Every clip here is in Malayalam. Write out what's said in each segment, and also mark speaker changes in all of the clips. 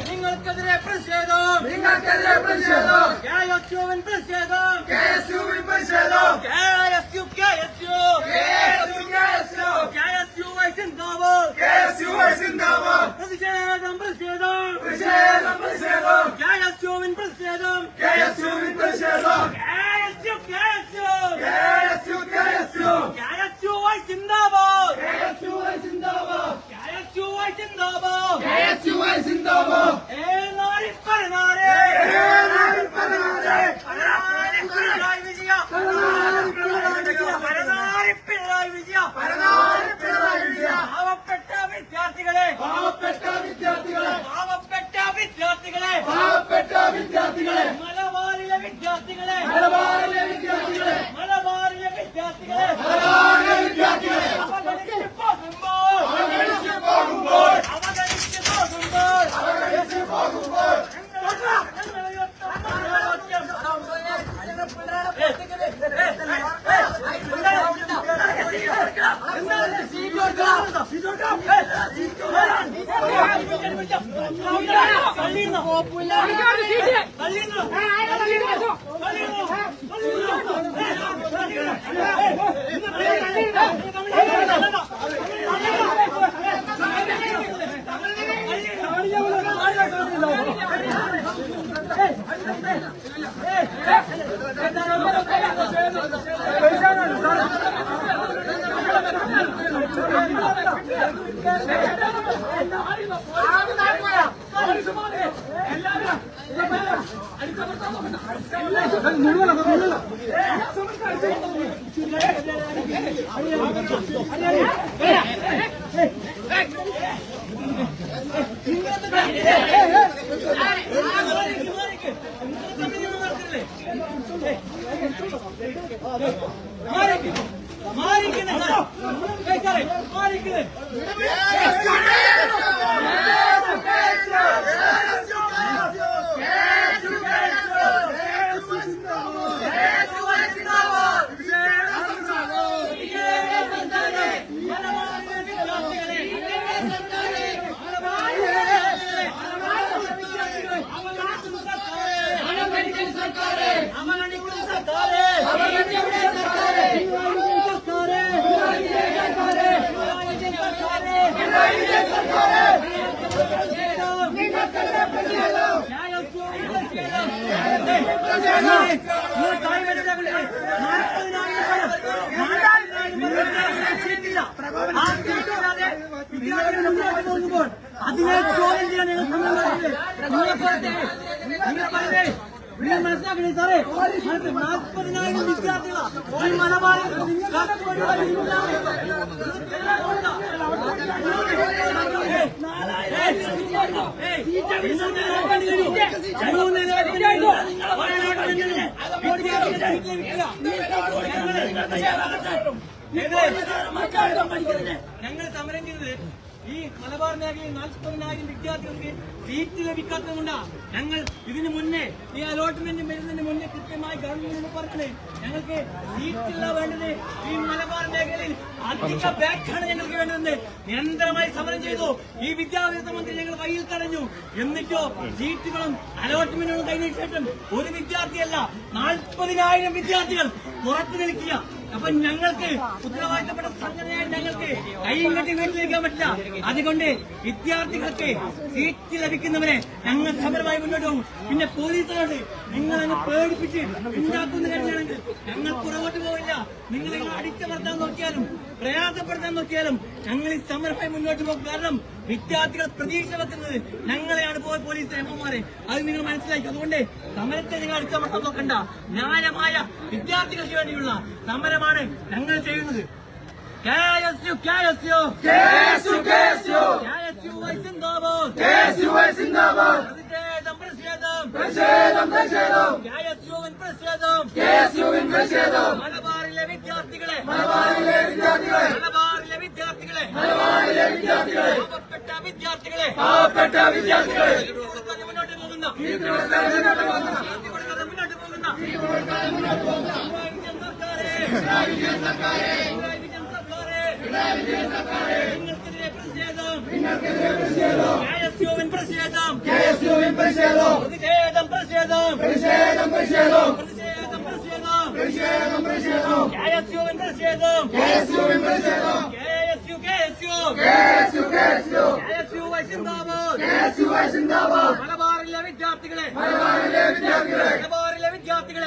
Speaker 1: നിങ്ങൾക്കെതിരെ പ്രതിഷേധം KSUവിൻ പ്രതിഷേധം KSUI സിന്ദാബാദ് പ്രതിഷേധം KSUവിൻ പ്രതിഷേധം KSUI സിന്ദാബാദ് വിദ്യാർത്ഥികളെ മലബാറിലെ വിദ്യാർത്ഥികളെ അവഗണിച്ചു പോകുമ്പോൾ അതിനെ ചോദ്യം ചെയ്യാൻ നിങ്ങൾ മനസ്സിലാക്കണേ സാറേ. 40,000 വിദ്യാർത്ഥികളാണ് ഈ മലബാറിൽ ഞങ്ങൾ സമരം ചെയ്തത് ഈ മലബാർ മേഖലയിൽ 40,000 വിദ്യാർത്ഥികൾക്ക് സീറ്റ് ലഭിക്കാത്തതുകൊണ്ടാണ്. ഞങ്ങൾ ഇതിനു മുന്നേ ഈ അലോട്ട്മെന്റ് വരുന്നതിന് മുന്നേ കൃത്യമായി ഗവൺമെന്റിനോട് പറഞ്ഞത് ഞങ്ങൾക്ക് സീറ്റില്ല വേണ്ടത് ഈ മലബാർ മേഖലയിൽ അധിക ബാച്ചാണ് ഞങ്ങൾക്ക് വേണ്ടത്. നിരന്തരമായി സമരം ചെയ്തു. ഈ വിദ്യാഭ്യാസ മന്ത്രി ഞങ്ങൾ കയ്യിൽ തടഞ്ഞു. എന്നിട്ടോ സീറ്റുകളും അലോട്ട്മെന്റുകളും കഴിഞ്ഞ ശേഷം ഒരു വിദ്യാർത്ഥിയല്ല 40,000 വിദ്യാർത്ഥികൾ പുറത്തു നിൽക്കുക. അപ്പൊ ഞങ്ങൾക്ക് ഉത്തരവാദിത്തപ്പെട്ട സംഘടനയായ ഞങ്ങൾക്ക് കൈയും കെട്ടി വീട്ടിലിരിക്കാൻ പറ്റില്ല. അതുകൊണ്ട് വിദ്യാർത്ഥികൾക്ക് സീറ്റ് ലഭിക്കുന്നവരെ ഞങ്ങൾ സമരമായി മുന്നോട്ട് പോകും. പിന്നെ പോലീസുകാരോട് നിങ്ങളങ്ങ് പേടിപ്പിച്ച് ഉണ്ടാക്കുന്ന കാര്യമാണെങ്കിൽ ഞങ്ങൾ പുറകോട്ട് പോവില്ല. നിങ്ങൾ അടിച്ചമർത്താൻ നോക്കിയാലും പ്രയാസപ്പെടുത്താൻ നോക്കിയാലും ഞങ്ങൾ ഈ സമരമായി മുന്നോട്ട് പോകും. കാരണം വിദ്യാർത്ഥികൾ പ്രതീക്ഷ വെക്കുന്നത് ഞങ്ങളെയാണ് പോലീസ് എംഎമാരെ, അത് നിങ്ങൾ മനസ്സിലാക്കി. അതുകൊണ്ട് സമരത്തെ നിങ്ങൾ അടിച്ചമർത്താൻ നോക്കണ്ട. ന്യായമായ വിദ്യാർത്ഥികൾക്ക് വേണ്ടിയുള്ള സമരമാണ് ഞങ്ങൾ ചെയ്യുന്നത്. KSU സിന്ദാബാദ്. പ്രതിഷേധം. മലബാറിലെ വിദ്യാർത്ഥികളെ പാവപ്പെട്ട വിദ്യാർത്ഥികളെ മുന്നോട്ട് പോകുന്ന നിങ്ങൾക്കെതിരെ പ്രതിഷേധം. മലബാറിലെ വിദ്യാർത്ഥികളെ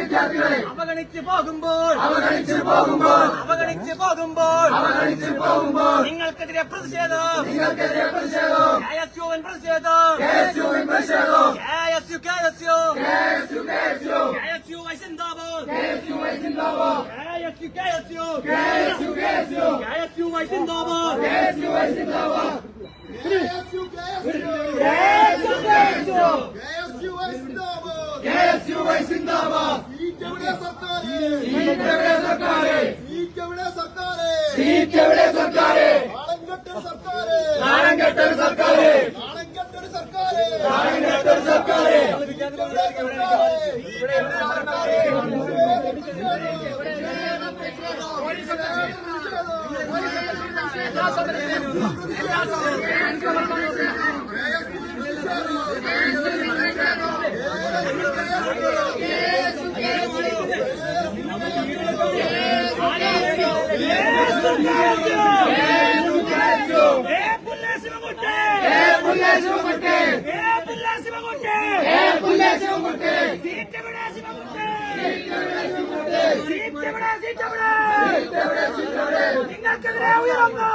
Speaker 1: വിദ്യാർത്ഥികളെ അവഗണിച്ചു പോകുമ്പോൾ നിങ്ങൾക്കെതിരെ പ്രതിഷേധം. നിങ്ങൾക്കെതിരെ ഉയർന്നു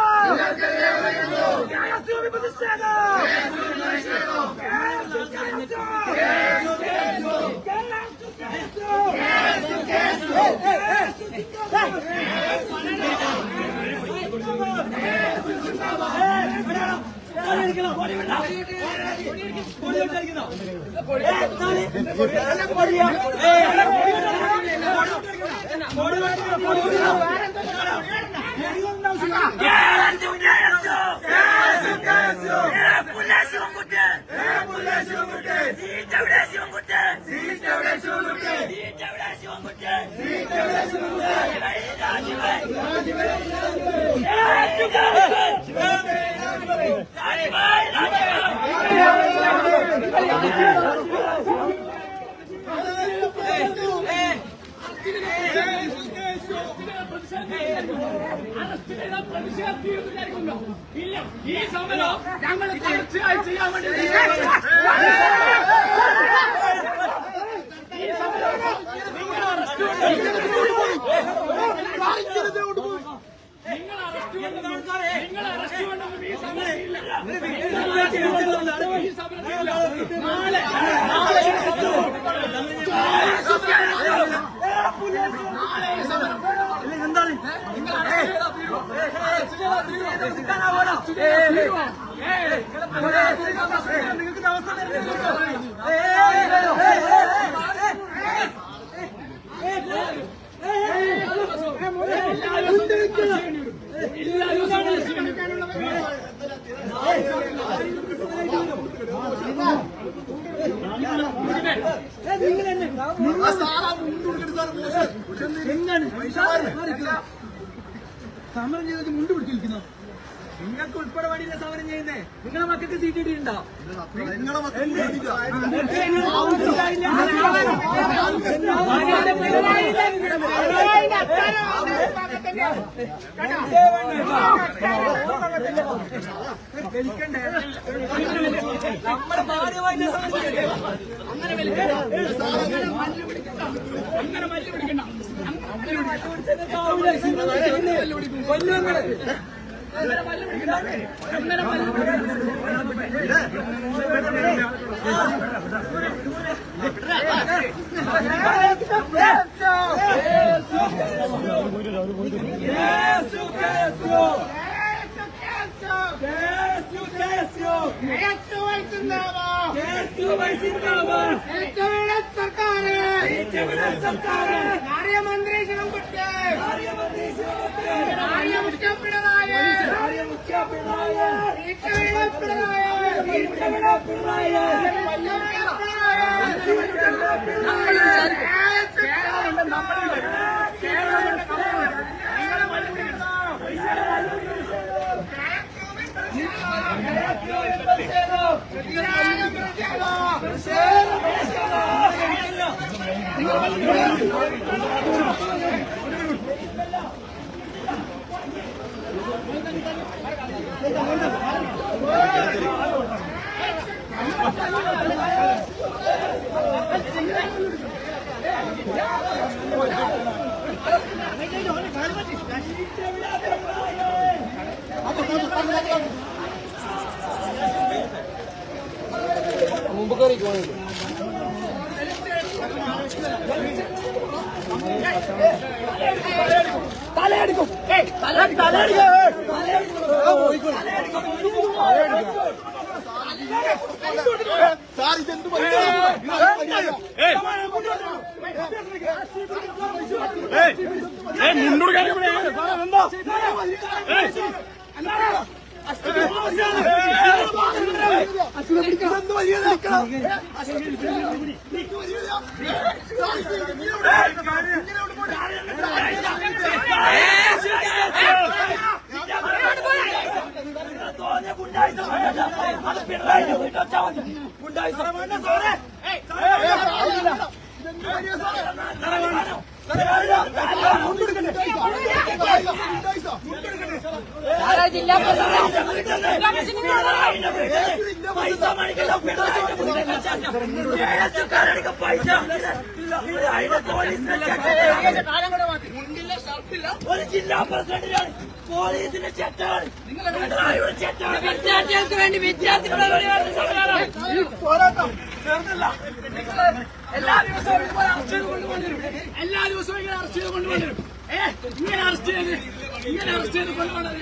Speaker 1: ഇല്ല, ഈ സമരം ഞങ്ങൾ തീർച്ചയായും ചെയ്യാൻ വേണ്ടി സമരം ചെയ്തിട്ട് മുണ്ട് പിടിച്ചിരിക്കുന്നു. നിങ്ങൾക്ക് ഉൾപ്പെടെ വേണ്ടിയില്ല സമരം ചെയ്യുന്നേ. നിങ്ങളെ മക്കൾക്ക് സീറ്റ് കിട്ടിയിട്ടുണ്ടോ? നമ്മുടെ ഭാര്യമായിട്ട് അങ്ങനെ
Speaker 2: കാര്യമന്ത്രി ശിവൻകുട്ടി
Speaker 1: മുമ്പ് കയറിക്കോ. തലയടിക്കും
Speaker 3: മുന്നോട്ട്
Speaker 2: ജില്ലാ
Speaker 1: ഒരു ജില്ലാ പ്രസിഡന്റിനാണ് പോലീസിന്റെ ചെറ്റാണ്.
Speaker 2: വിദ്യാർത്ഥികൾക്ക് വേണ്ടി വിദ്യാർത്ഥികളെ
Speaker 1: പോരാട്ടം ചേർന്നല്ല. എല്ലാ ദിവസവും ഇതുപോലെ അറസ്റ്റ് ചെയ്ത് കൊണ്ടുവരും. എല്ലാ ദിവസവും ഇങ്ങനെ അറസ്റ്റ് ചെയ്ത് കൊണ്ടുവരും. ഇങ്ങനെ അറസ്റ്റ് ചെയ്ത് കൊണ്ടുവരും.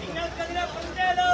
Speaker 1: നിങ്ങൾക്കെതിരെ പ്രതിഷേധം.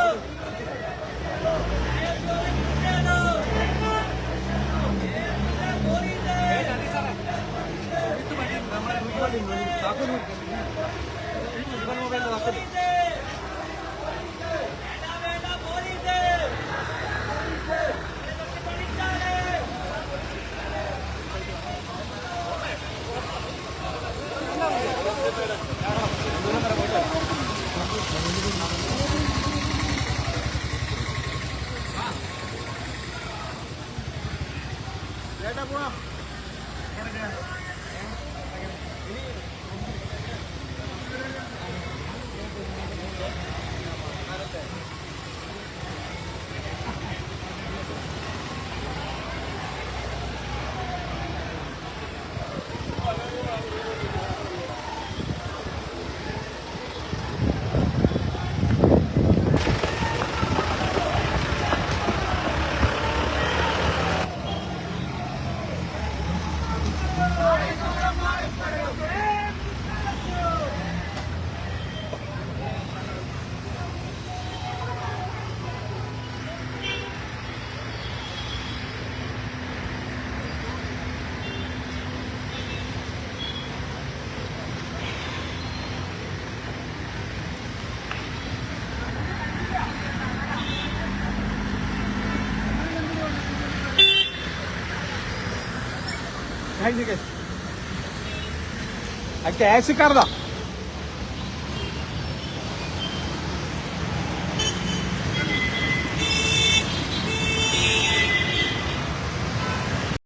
Speaker 3: कैश कर